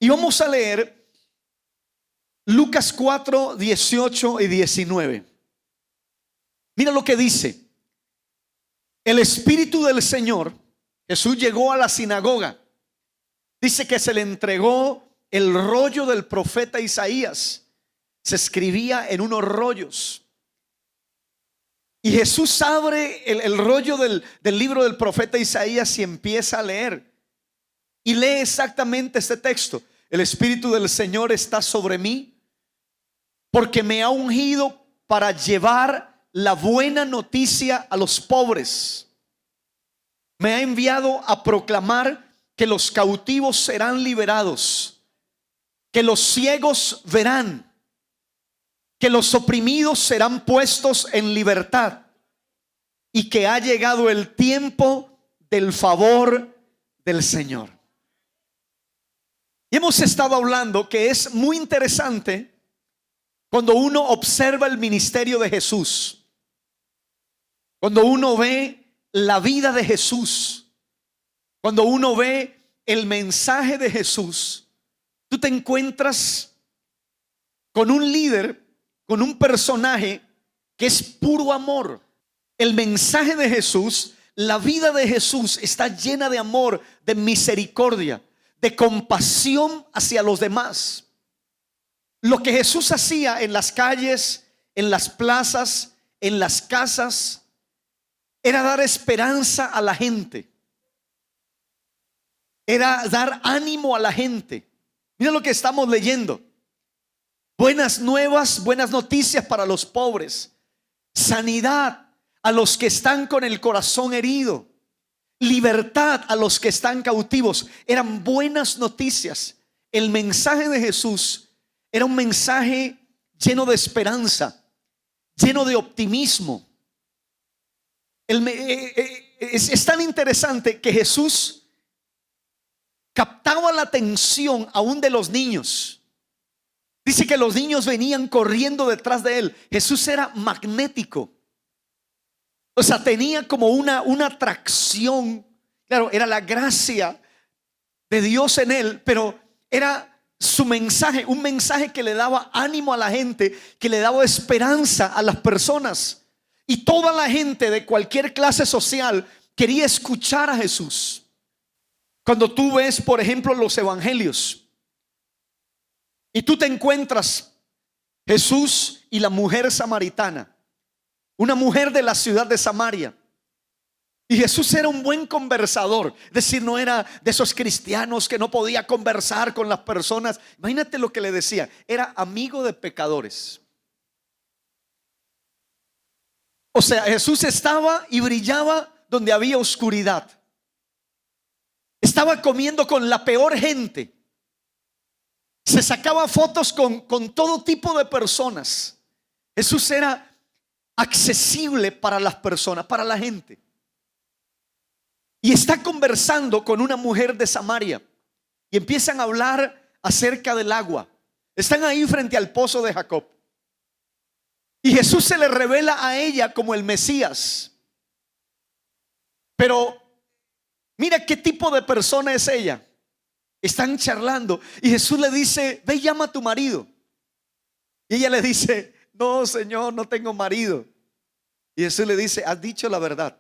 Y vamos a leer Lucas 4, 18 y 19. Mira lo que dice. El Espíritu del Señor, Jesús llegó a la sinagoga. Dice que se le entregó el rollo del profeta Isaías. Se escribía en unos rollos. Y Jesús abre el rollo del libro del profeta Isaías y empieza a leer. Y lee exactamente este texto. El Espíritu del Señor está sobre mí, porque me ha ungido para llevar la buena noticia a los pobres. Me ha enviado a proclamar que los cautivos serán liberados, que los ciegos verán, que los oprimidos serán puestos en libertad, y que ha llegado el tiempo del favor del Señor. Y hemos estado hablando que es muy interesante cuando uno observa el ministerio de Jesús, cuando uno ve la vida de Jesús, cuando uno ve el mensaje de Jesús, tú te encuentras con un líder, con un personaje que es puro amor. El mensaje de Jesús, la vida de Jesús está llena de amor, de misericordia, de compasión hacia los demás. Lo que Jesús hacía en las calles, en las plazas, en las casas, era dar esperanza a la gente, era dar ánimo a la gente. Mira lo que estamos leyendo: buenas nuevas, buenas noticias para los pobres, sanidad a los que están con el corazón herido, libertad a los que están cautivos. Eran buenas noticias. El mensaje de Jesús era un mensaje lleno de esperanza, lleno de optimismo. Es tan interesante que Jesús captaba la atención aún de los niños. Dice que los niños venían corriendo detrás de él. Jesús era magnético. O sea, tenía como una atracción. Claro, era la gracia de Dios en él, pero era su mensaje, un mensaje que le daba ánimo a la gente, que le daba esperanza a las personas. Y toda la gente de cualquier clase social quería escuchar a Jesús. Cuando tú ves, por ejemplo, los evangelios, y tú te encuentras Jesús y la mujer samaritana, una mujer de la ciudad de Samaria. Y Jesús era un buen conversador, es decir, no era de esos cristianos que no podía conversar con las personas. Imagínate lo que le decía: era amigo de pecadores. O sea, Jesús estaba y brillaba donde había oscuridad. Estaba comiendo con la peor gente. Se sacaba fotos con todo tipo de personas. Jesús era accesible para las personas, para la gente. Y está conversando con una mujer de Samaria y empiezan a hablar acerca del agua. Están ahí frente al pozo de Jacob. Y Jesús se le revela a ella como el Mesías. Pero mira qué tipo de persona es ella. Están charlando y Jesús le dice: ve, llama a tu marido. Y ella le dice: no, Señor, no tengo marido. Y Jesús le dice: has dicho la verdad,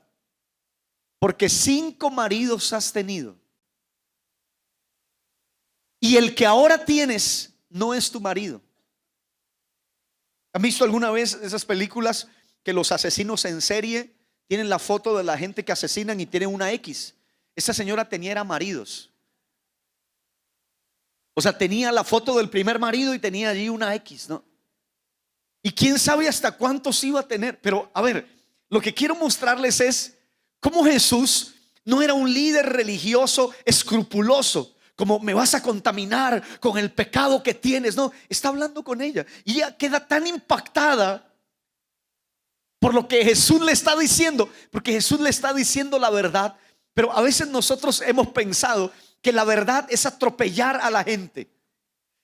porque 5 maridos has tenido, y el que ahora tienes no es tu marido. ¿Han visto alguna vez esas películas que los asesinos en serie tienen la foto de la gente que asesinan y tienen una X? Esa señora tenía maridos. O sea, tenía la foto del primer marido y tenía allí una X, ¿no? Y quién sabe hasta cuántos iba a tener. Pero a ver, lo que quiero mostrarles es cómo Jesús no era un líder religioso escrupuloso, como me vas a contaminar con el pecado que tienes. No, está hablando con ella y ella queda tan impactada por lo que Jesús le está diciendo, porque Jesús le está diciendo la verdad. Pero a veces nosotros hemos pensado que la verdad es atropellar a la gente,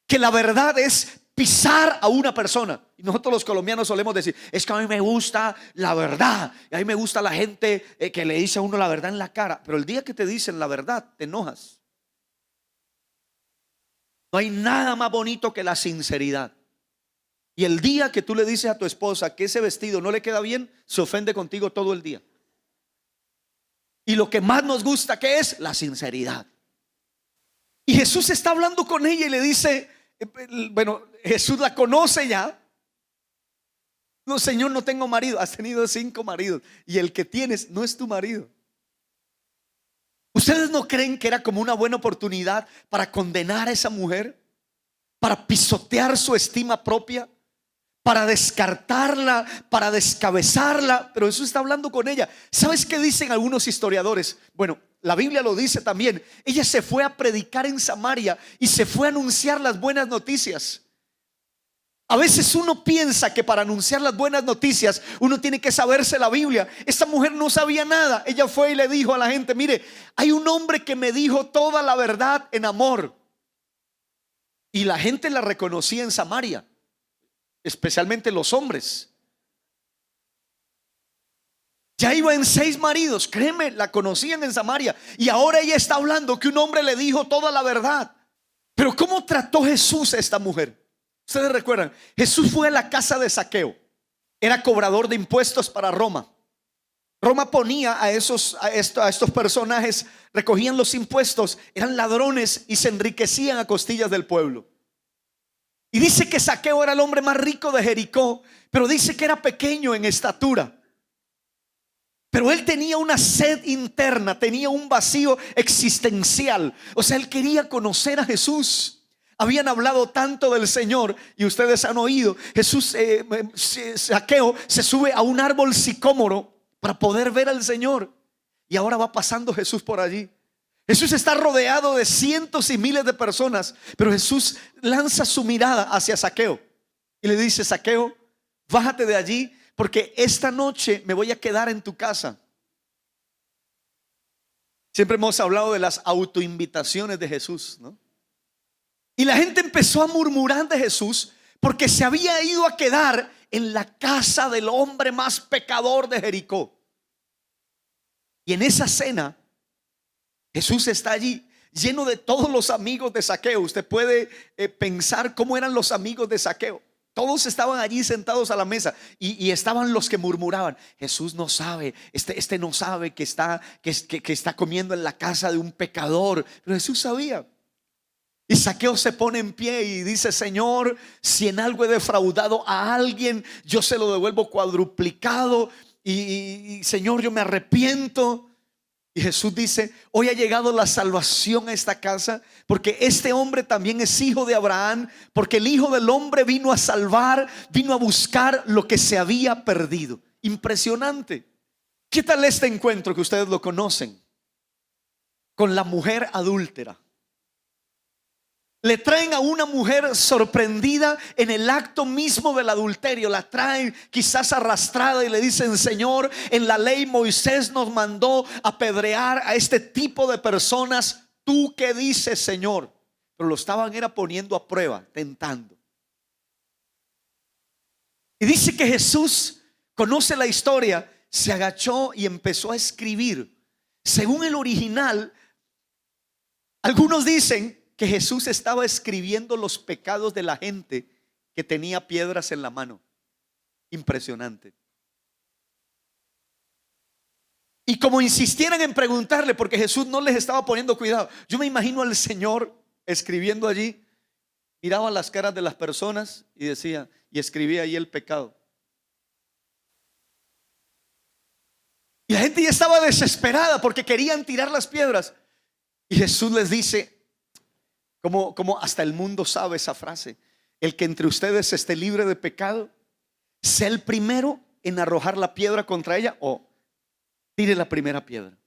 que la verdad es pisar a una persona. Y nosotros los colombianos solemos decir: es que a mí me gusta la verdad, y a mí me gusta la gente que le dice a uno la verdad en la cara. Pero el día que te dicen la verdad, te enojas. No hay nada más bonito que la sinceridad. Y el día que tú le dices a tu esposa que ese vestido no le queda bien, se ofende contigo todo el día. Y lo que más nos gusta, ¿qué es? La sinceridad. Y Jesús está hablando con ella y le dice, bueno, Jesús la conoce ya. No, Señor, no tengo marido. Has tenido 5 maridos y el que tienes no es tu marido. ¿Ustedes no creen que era como una buena oportunidad para condenar a esa mujer? Para pisotear su estima propia, para descartarla, para descabezarla. Pero Jesús está hablando con ella. ¿Sabes qué dicen algunos historiadores? Bueno, la Biblia lo dice también. Ella se fue a predicar en Samaria y se fue a anunciar las buenas noticias. A veces uno piensa que para anunciar las buenas noticias uno tiene que saberse la Biblia. Esta mujer no sabía nada. Ella fue y le dijo a la gente: mire, hay un hombre que me dijo toda la verdad en amor. Y la gente la reconocía en Samaria, especialmente los hombres. Ya iba en 6 maridos, créeme, la conocían en Samaria. Y ahora ella está hablando que un hombre le dijo toda la verdad. Pero ¿cómo trató Jesús a esta mujer? Ustedes recuerdan, Jesús fue a la casa de Zaqueo. Era cobrador de impuestos para Roma. Roma ponía a estos personajes, recogían los impuestos, eran ladrones y se enriquecían a costillas del pueblo. Y dice que Zaqueo era el hombre más rico de Jericó, pero dice que era pequeño en estatura. Pero él tenía una sed interna, tenía un vacío existencial. O sea, él quería conocer a Jesús. Habían hablado tanto del Señor y ustedes han oído. Zaqueo se sube a un árbol sicómoro para poder ver al Señor. Y ahora va pasando Jesús por allí. Jesús está rodeado de cientos y miles de personas, pero Jesús lanza su mirada hacia Zaqueo y le dice: Zaqueo, bájate de allí, porque esta noche me voy a quedar en tu casa. Siempre hemos hablado de las autoinvitaciones de Jesús, ¿no? Y la gente empezó a murmurar de Jesús porque se había ido a quedar en la casa del hombre más pecador de Jericó. Y en esa cena Jesús está allí lleno de todos los amigos de Zaqueo. Usted puede pensar cómo eran los amigos de Zaqueo. Todos estaban allí sentados a la mesa y estaban los que murmuraban: Jesús no sabe, este no sabe que está comiendo en la casa de un pecador. Pero Jesús sabía. Y Zaqueo se pone en pie y dice: Señor, si en algo he defraudado a alguien, yo se lo devuelvo cuadruplicado. Y Señor, yo me arrepiento. Y Jesús dice: hoy ha llegado la salvación a esta casa, porque este hombre también es hijo de Abraham, porque el Hijo del Hombre vino a salvar, vino a buscar lo que se había perdido. Impresionante. ¿Qué tal este encuentro que ustedes lo conocen? Con la mujer adúltera. Le traen a una mujer sorprendida en el acto mismo del adulterio. La traen quizás arrastrada y le dicen: Señor, en la ley Moisés nos mandó apedrear a este tipo de personas. ¿Tú qué dices, Señor? Pero lo estaban poniendo a prueba, tentando. Y dice que Jesús conoce la historia, se agachó y empezó a escribir. Según el original, algunos dicen que Jesús estaba escribiendo los pecados de la gente que tenía piedras en la mano. Impresionante. Y como insistieran en preguntarle, porque Jesús no les estaba poniendo cuidado, yo me imagino al Señor escribiendo allí, miraba las caras de las personas y decía, y escribía ahí el pecado. Y la gente ya estaba desesperada porque querían tirar las piedras. Y Jesús les dice, como hasta el mundo sabe esa frase: el que entre ustedes esté libre de pecado, sea el primero en arrojar la piedra contra ella, o tire la primera piedra.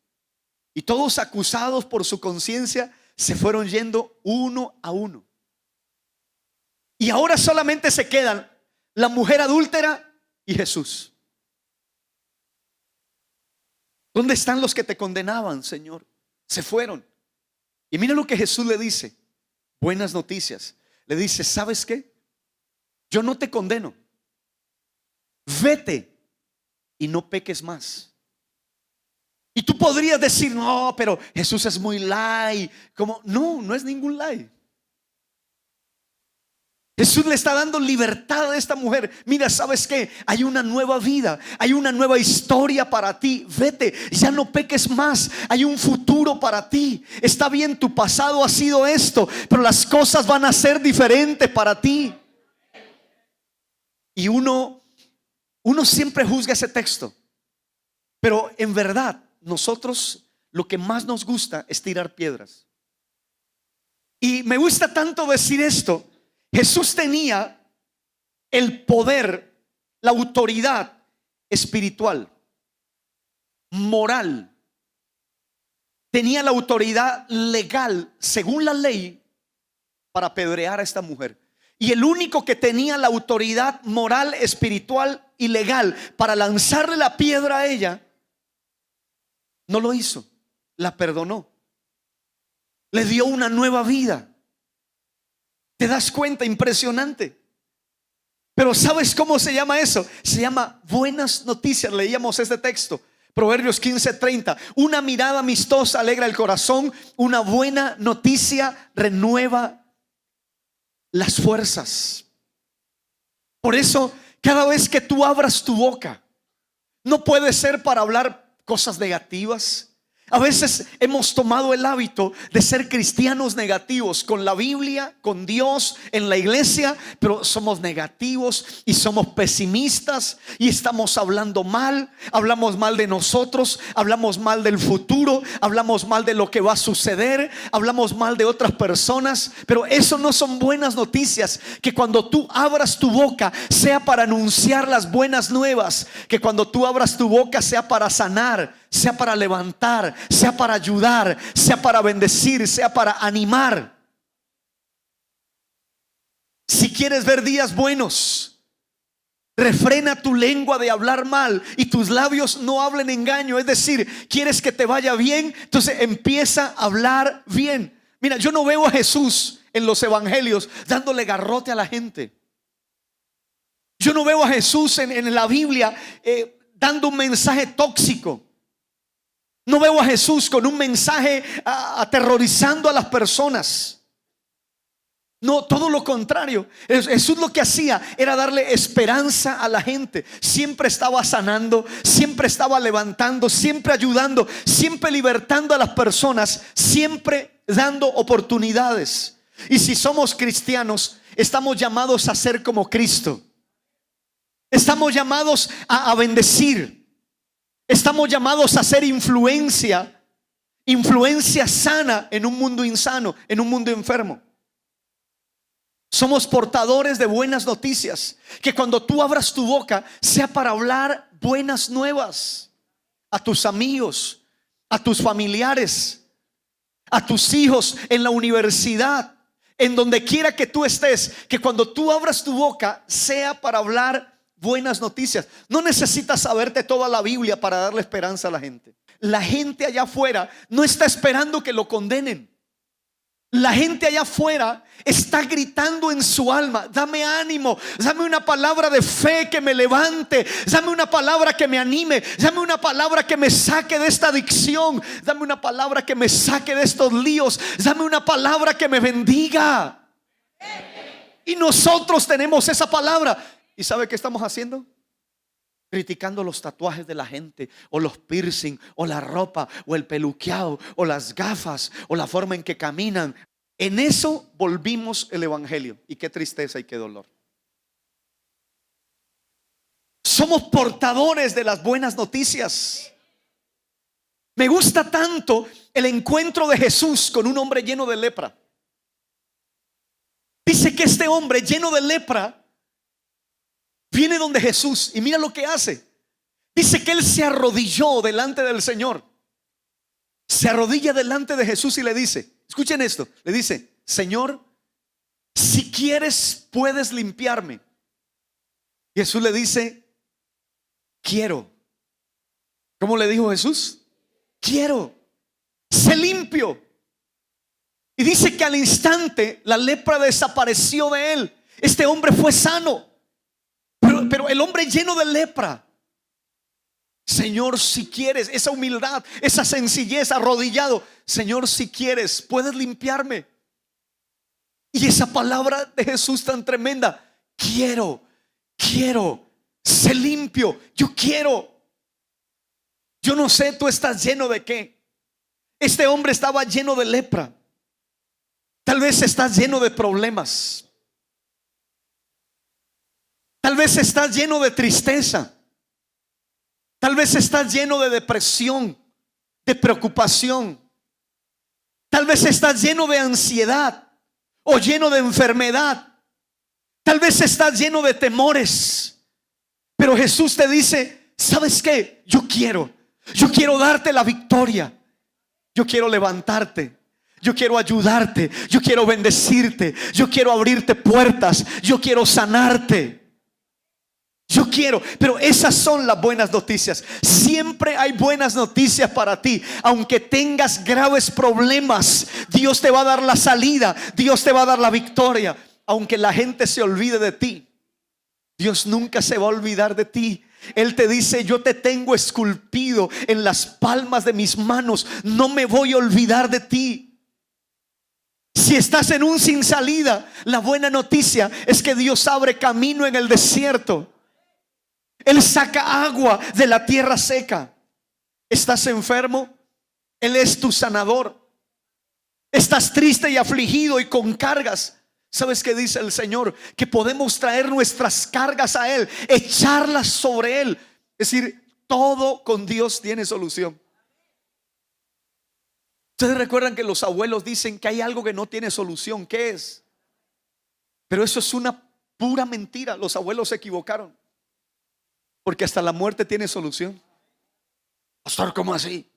Y todos, acusados por su conciencia, se fueron yendo uno a uno. Y ahora solamente se quedan la mujer adúltera y Jesús. ¿Dónde están los que te condenaban, Señor? Se fueron. Y mira lo que Jesús le dice. Buenas noticias. Le dice: ¿sabes qué? Yo no te condeno. Vete y no peques más. Y tú podrías decir: no, pero Jesús es muy light. Como, no es ningún light. Jesús le está dando libertad a esta mujer. Mira, ¿sabes qué? Hay una nueva vida, hay una nueva historia para ti. Vete, ya no peques más. Hay un futuro para ti. Está bien, tu pasado ha sido esto, pero las cosas van a ser diferentes para ti. Y uno siempre juzga ese texto, pero en verdad nosotros lo que más nos gusta es tirar piedras. Y me gusta tanto decir esto. Jesús tenía el poder, la autoridad espiritual, moral. Tenía la autoridad legal, según la ley, para apedrear a esta mujer. Y el único que tenía la autoridad moral, espiritual y legal para lanzarle la piedra a ella, no lo hizo. La perdonó. Le dio una nueva vida. ¿Te das cuenta? Impresionante. Pero ¿sabes cómo se llama eso? Se llama buenas noticias. Leíamos este texto, Proverbios 15:30. Una mirada amistosa alegra el corazón. Una buena noticia renueva las fuerzas. Por eso, cada vez que tú abras tu boca, no puede ser para hablar cosas negativas. A veces hemos tomado el hábito de ser cristianos negativos con la Biblia, con Dios, en la iglesia, pero somos negativos y somos pesimistas y estamos hablando mal. Hablamos mal de nosotros, hablamos mal del futuro, hablamos mal de lo que va a suceder, hablamos mal de otras personas. Pero eso no son buenas noticias. Que cuando tú abras tu boca sea para anunciar las buenas nuevas. Que cuando tú abras tu boca sea para sanar, sea para levantar, sea para ayudar, sea para bendecir, sea para animar. Si quieres ver días buenos, refrena tu lengua de hablar mal y tus labios no hablen engaño. Es decir, quieres que te vaya bien, entonces empieza a hablar bien. Mira, yo no veo a Jesús en los evangelios dándole garrote a la gente. Yo no veo a Jesús en la Biblia dando un mensaje tóxico. No veo a Jesús con un mensaje aterrorizando a las personas. No, todo lo contrario. Jesús lo que hacía era darle esperanza a la gente. Siempre estaba sanando, siempre estaba levantando, siempre ayudando, siempre libertando a las personas, siempre dando oportunidades. Y si somos cristianos, estamos llamados a ser como Cristo. Estamos llamados a bendecir. Estamos llamados a hacer influencia sana en un mundo insano, en un mundo enfermo. Somos portadores de buenas noticias. Que cuando tú abras tu boca sea para hablar buenas nuevas a tus amigos, a tus familiares, a tus hijos en la universidad, en donde quiera que tú estés. Que cuando tú abras tu boca sea para hablar buenas noticias. No necesitas saberte toda la Biblia para darle esperanza a la gente. La gente allá afuera no está esperando que lo condenen. La gente allá afuera está gritando en su alma: dame ánimo, dame una palabra de fe que me levante, dame una palabra que me anime, dame una palabra que me saque de esta adicción, dame una palabra que me saque de estos líos, dame una palabra que me bendiga. Y nosotros tenemos esa palabra. ¿Y sabe qué estamos haciendo? Criticando los tatuajes de la gente, o los piercing, o la ropa, o el peluqueado, o las gafas, o la forma en que caminan. En eso volvimos el evangelio. Y qué tristeza y qué dolor. Somos portadores de las buenas noticias. Me gusta tanto el encuentro de Jesús con un hombre lleno de lepra. Dice que este hombre lleno de lepra viene donde Jesús y mira lo que hace. Dice que él se arrodilló delante del Señor. Se arrodilla delante de Jesús y le dice, escuchen esto, le dice: Señor, si quieres puedes limpiarme. Y Jesús le dice: quiero. ¿Cómo le dijo Jesús? Quiero. Sé limpio. Y dice que al instante la lepra desapareció de él. Este hombre fue sano. Pero el hombre lleno de lepra: Señor, si quieres, esa humildad, esa sencillez, arrodillado: Señor, si quieres, puedes limpiarme. Y esa palabra de Jesús tan tremenda: quiero, sé limpio, yo quiero. Yo no sé, tú estás lleno de qué. Este hombre estaba lleno de lepra. Tal vez estás lleno de problemas. Tal vez estás lleno de tristeza. Tal vez estás lleno de depresión, de preocupación. Tal vez estás lleno de ansiedad o lleno de enfermedad. Tal vez estás lleno de temores. Pero Jesús te dice: ¿sabes qué? Yo quiero darte la victoria. Yo quiero levantarte. Yo quiero ayudarte. Yo quiero bendecirte. Yo quiero abrirte puertas. Yo quiero sanarte. Yo quiero, pero esas son las buenas noticias. Siempre hay buenas noticias para ti. Aunque tengas graves problemas, Dios te va a dar la salida. Dios te va a dar la victoria. Aunque la gente se olvide de ti, Dios nunca se va a olvidar de ti. Él te dice: yo te tengo esculpido en las palmas de mis manos. No me voy a olvidar de ti. Si estás en un sin salida, la buena noticia es que Dios abre camino en el desierto. Él saca agua de la tierra seca. ¿Estás enfermo? Él es tu sanador. ¿Estás triste y afligido y con cargas? ¿Sabes qué dice el Señor? Que podemos traer nuestras cargas a Él, echarlas sobre Él. Es decir, todo con Dios tiene solución. Ustedes recuerdan que los abuelos dicen que hay algo que no tiene solución. ¿Qué es? Pero eso es una pura mentira. Los abuelos se equivocaron. Porque hasta la muerte tiene solución. Pastor, ¿cómo así?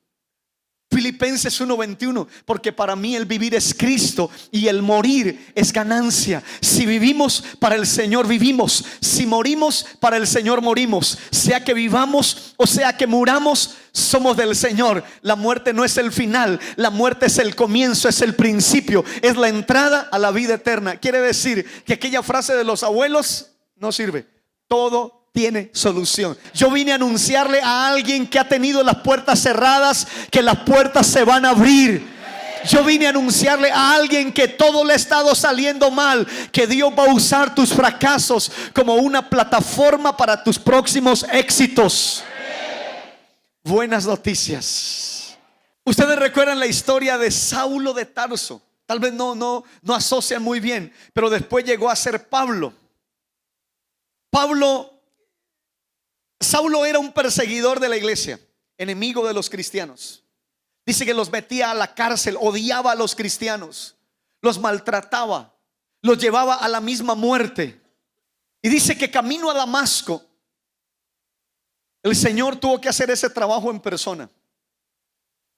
Filipenses 1:21: porque para mí el vivir es Cristo y el morir es ganancia. Si vivimos, para el Señor vivimos. Si morimos, para el Señor morimos. Sea que vivamos o sea que muramos, somos del Señor. La muerte no es el final. La muerte es el comienzo, es el principio, es la entrada a la vida eterna. Quiere decir que aquella frase de los abuelos no sirve. Todo tiene solución. Yo vine a anunciarle a alguien que ha tenido las puertas cerradas que las puertas se van a abrir. Yo vine a anunciarle a alguien que todo le ha estado saliendo mal, que Dios va a usar tus fracasos como una plataforma para tus próximos éxitos. Buenas noticias. Ustedes recuerdan la historia de Saulo de Tarso. Tal vez no asocian muy bien, pero después llegó a ser Pablo. Saulo era un perseguidor de la iglesia, enemigo de los cristianos. Dice que los metía a la cárcel, odiaba a los cristianos, los maltrataba, los llevaba a la misma muerte. Y dice que camino a Damasco, el Señor tuvo que hacer ese trabajo en persona.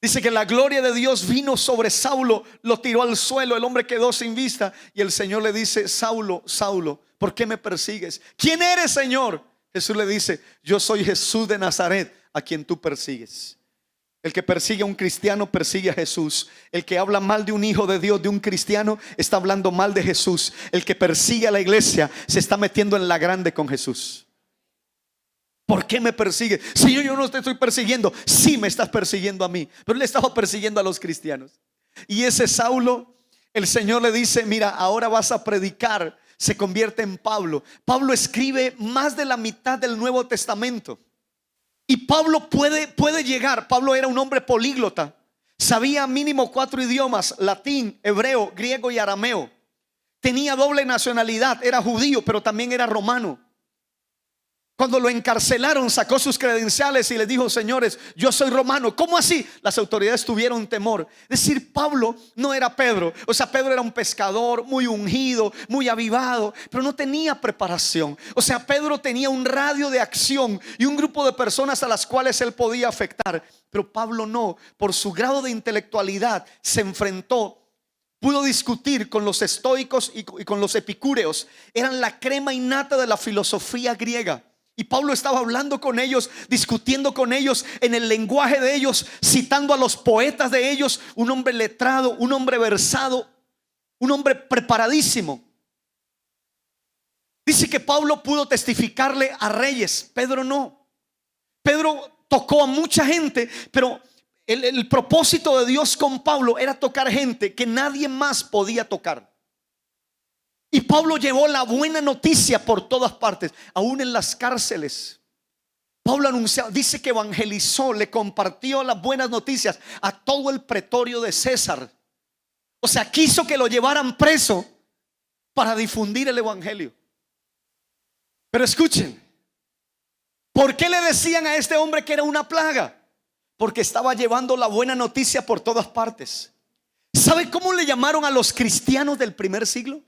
Dice que la gloria de Dios vino sobre Saulo, lo tiró al suelo, el hombre quedó sin vista. Y el Señor le dice: Saulo, Saulo, ¿por qué me persigues? ¿Quién eres, Señor? Jesús le dice: yo soy Jesús de Nazaret, a quien tú persigues. El que persigue a un cristiano persigue a Jesús. El que habla mal de un hijo de Dios, de un cristiano, está hablando mal de Jesús. El que persigue a la iglesia se está metiendo en la grande con Jesús. ¿Por qué me persigue? Señor, yo no te estoy persiguiendo. Sí, me estás persiguiendo a mí, pero él estaba persiguiendo a los cristianos. Y ese Saulo, el Señor le dice: mira, ahora vas a predicar. Se convierte en Pablo. Pablo escribe más de la mitad del Nuevo Testamento. Y Pablo puede llegar. Pablo era un hombre políglota. Sabía mínimo 4 idiomas: latín, hebreo, griego y arameo. Tenía doble nacionalidad. Era judío, pero también era romano. Cuando lo encarcelaron, sacó sus credenciales y les dijo: señores, yo soy romano. ¿Cómo así? Las autoridades tuvieron temor. Es decir, Pablo no era Pedro. O sea, Pedro era un pescador muy ungido, muy avivado, pero no tenía preparación. O sea, Pedro tenía un radio de acción y un grupo de personas a las cuales él podía afectar. Pero Pablo no. Por su grado de intelectualidad se enfrentó. Pudo discutir con los estoicos y con los epicúreos. Eran la crema innata de la filosofía griega. Y Pablo estaba hablando con ellos, discutiendo con ellos en el lenguaje de ellos, citando a los poetas de ellos. Un hombre letrado, un hombre versado, un hombre preparadísimo. Dice que Pablo pudo testificarle a reyes, Pedro no. Pedro tocó a mucha gente, pero el propósito de Dios con Pablo era tocar gente que nadie más podía tocar. Y Pablo llevó la buena noticia por todas partes, aún en las cárceles. Pablo anunciaba, dice que evangelizó, le compartió las buenas noticias a todo el pretorio de César. O sea, quiso que lo llevaran preso para difundir el evangelio. Pero escuchen, ¿por qué le decían a este hombre que era una plaga? Porque estaba llevando la buena noticia por todas partes. ¿Sabe cómo le llamaron a los cristianos del primer siglo?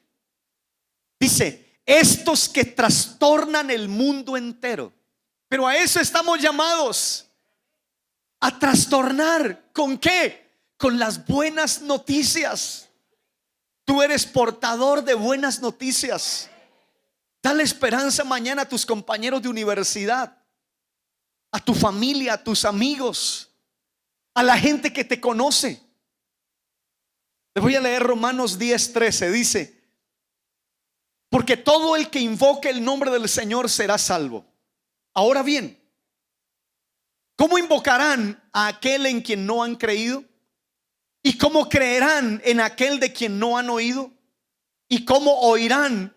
Dice, estos que trastornan el mundo entero. Pero a eso estamos llamados, a trastornar. ¿Con qué? Con las buenas noticias. Tú eres portador de buenas noticias. Dale esperanza mañana a tus compañeros de universidad, a tu familia, a tus amigos, a la gente que te conoce. Les voy a leer Romanos 10:13. Dice, porque todo el que invoque el nombre del Señor será salvo. Ahora bien, ¿cómo invocarán a aquel en quien no han creído? ¿Y cómo creerán en aquel de quien no han oído? ¿Y cómo oirán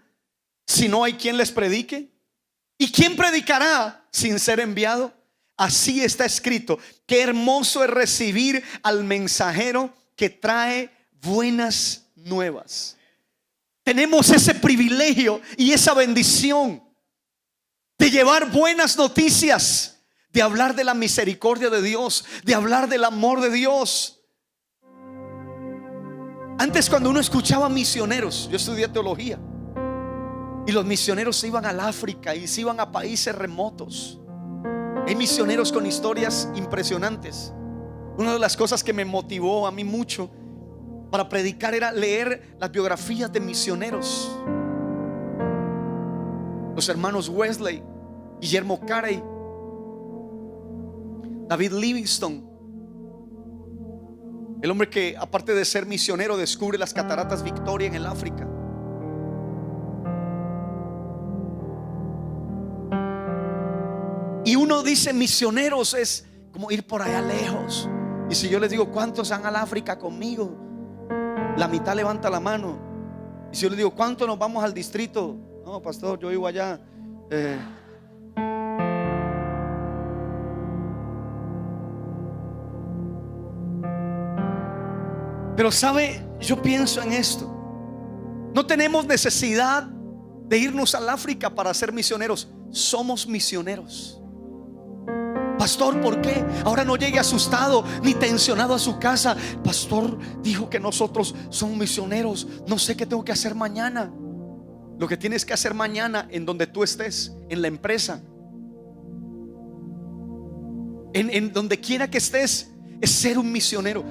si no hay quien les predique? ¿Y quién predicará sin ser enviado? Así está escrito, qué hermoso es recibir al mensajero que trae buenas nuevas. Tenemos ese privilegio y esa bendición de llevar buenas noticias, de hablar de la misericordia de Dios, de hablar del amor de Dios. Antes, cuando uno escuchaba misioneros, yo estudié teología, y los misioneros se iban al África y se iban a países remotos. Hay misioneros con historias impresionantes. Una de las cosas que me motivó a mí mucho para predicar era leer las biografías de misioneros. Los hermanos Wesley, Guillermo Carey, David Livingstone, el hombre que aparte de ser misionero descubre las cataratas Victoria en el África. Y uno dice misioneros es como ir por allá lejos. Y si yo les digo ¿cuántos van al África conmigo? La mitad levanta la mano. Y si yo les digo ¿cuántos nos vamos al distrito? No, pastor, yo vivo allá. Pero sabe, yo pienso en esto. No tenemos necesidad de irnos al África para ser misioneros. Somos misioneros. Pastor, ¿por qué? Ahora no llegue asustado ni tensionado a su casa. Pastor dijo que nosotros somos misioneros. No sé qué tengo que hacer mañana. Lo que tienes que hacer mañana en donde tú estés, en la empresa, en donde quiera que estés, es ser un misionero.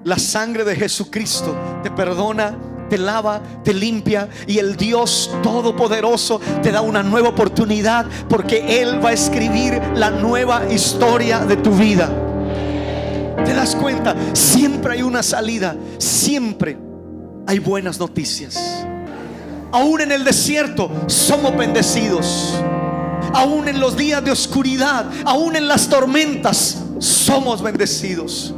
La sangre de Jesucristo te perdona, te lava, te limpia, y el Dios todopoderoso te da una nueva oportunidad, porque Él va a escribir la nueva historia de tu vida. ¿Te das cuenta? Siempre hay una salida, siempre hay buenas noticias. Aún en el desierto somos bendecidos. Aún en los días de oscuridad, aún en las tormentas somos bendecidos.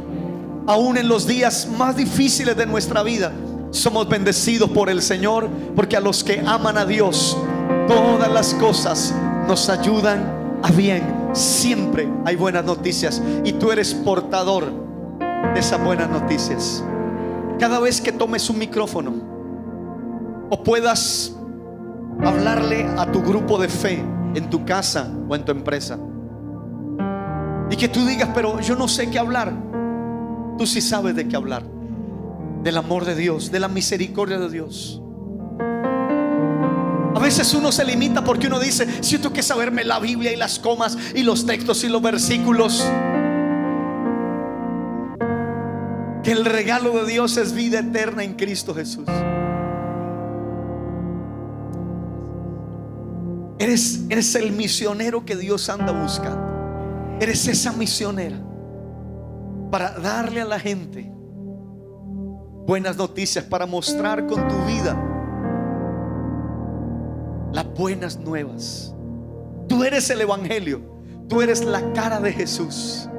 Aún en los días más difíciles de nuestra vida somos bendecidos por el Señor, porque a los que aman a Dios todas las cosas nos ayudan a bien. Siempre hay buenas noticias y tú eres portador de esas buenas noticias. Cada vez que tomes un micrófono o puedas hablarle a tu grupo de fe en tu casa o en tu empresa, y que tú digas, pero yo no sé qué hablar, tú sí sabes de qué hablar. Del amor de Dios, de la misericordia de Dios. A veces uno se limita porque uno dice, si yo tengo que saberme la Biblia y las comas y los textos y los versículos. Que el regalo de Dios es vida eterna en Cristo Jesús. Eres el misionero que Dios anda buscando. Eres esa misionera para darle a la gente buenas noticias, para mostrar con tu vida las buenas nuevas. Tú eres el evangelio, tú eres la cara de Jesús.